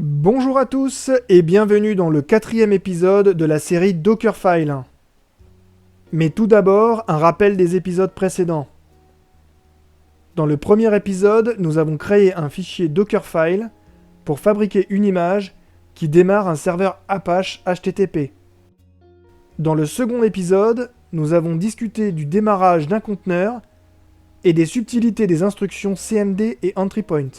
Bonjour à tous et bienvenue dans le 4e épisode de la série Dockerfile. Mais tout d'abord, un rappel des épisodes précédents. Dans le premier épisode, nous avons créé un fichier Dockerfile pour fabriquer une image qui démarre un serveur Apache HTTP. Dans le second épisode, nous avons discuté du démarrage d'un conteneur et des subtilités des instructions CMD et EntryPoint.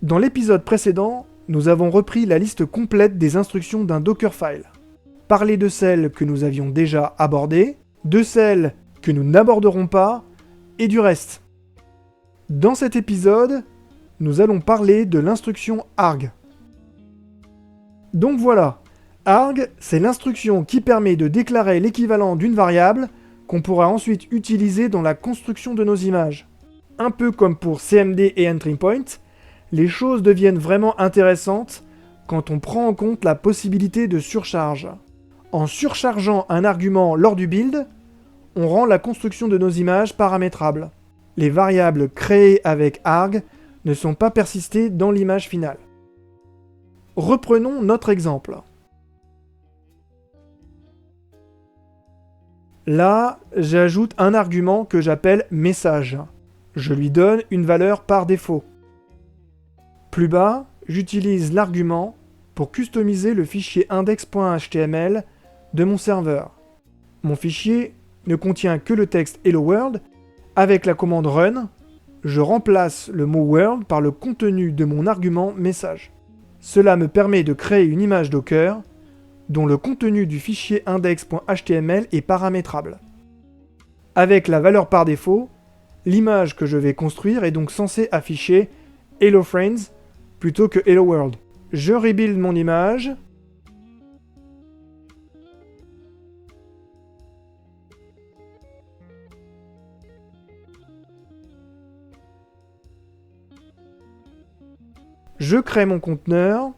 Dans l'épisode précédent, nous avons repris la liste complète des instructions d'un Dockerfile. Parler de celles que nous avions déjà abordées, de celles que nous n'aborderons pas, et du reste. Dans cet épisode, nous allons parler de l'instruction arg. Donc voilà, arg, c'est l'instruction qui permet de déclarer l'équivalent d'une variable qu'on pourra ensuite utiliser dans la construction de nos images. Un peu comme pour CMD et EntryPoint, les choses deviennent vraiment intéressantes quand on prend en compte la possibilité de surcharge. En surchargeant un argument lors du build, on rend la construction de nos images paramétrable. Les variables créées avec arg ne sont pas persistées dans l'image finale. Reprenons notre exemple. Là, j'ajoute un argument que j'appelle message. Je lui donne une valeur par défaut. Plus bas, j'utilise l'argument pour customiser le fichier index.html de mon serveur. Mon fichier ne contient que le texte Hello World. Avec la commande run, je remplace le mot world par le contenu de mon argument message. Cela me permet de créer une image Docker dont le contenu du fichier index.html est paramétrable. Avec la valeur par défaut, l'image que je vais construire est donc censée afficher Hello Friends plutôt que Hello World. Je rebuild mon image. Je crée mon conteneur.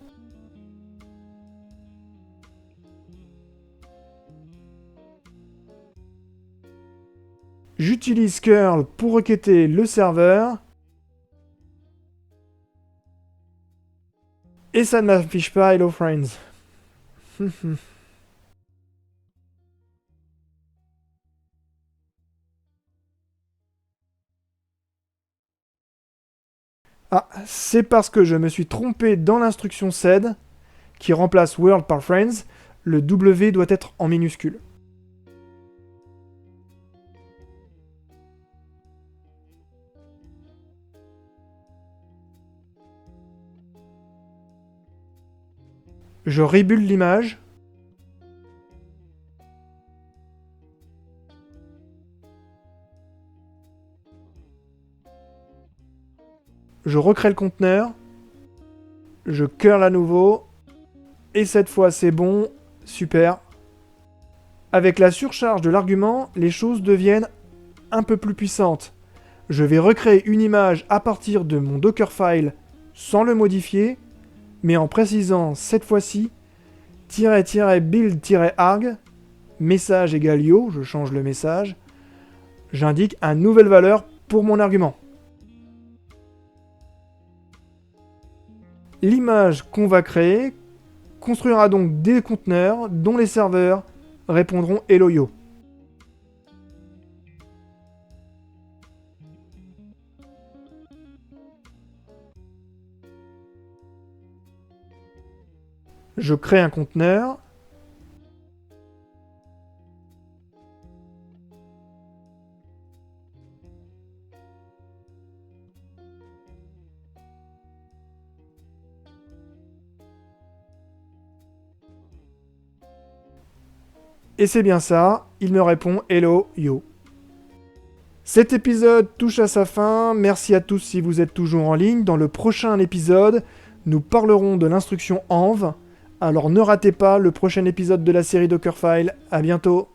J'utilise curl pour requêter le serveur. Et ça ne m'affiche pas Hello Friends. Ah, c'est parce que je me suis trompé dans l'instruction sed qui remplace world par friends, le W doit être en minuscule. Je rebuild l'image. Je recrée le conteneur. Je curl à nouveau. Et cette fois c'est bon. Super. Avec la surcharge de l'argument, les choses deviennent un peu plus puissantes. Je vais recréer une image à partir de mon Dockerfile sans le modifier, mais en précisant cette fois-ci --build-arg, message égale yo, je change le message, j'indique une nouvelle valeur pour mon argument. L'image qu'on va créer construira donc des conteneurs dont les serveurs répondront Hello Yo. Je crée un conteneur. Et c'est bien ça, il me répond Hello Yo. Cet épisode touche à sa fin, merci à tous si vous êtes toujours en ligne. Dans le prochain épisode, nous parlerons de l'instruction env. Alors ne ratez pas le prochain épisode de la série Dockerfile. À bientôt.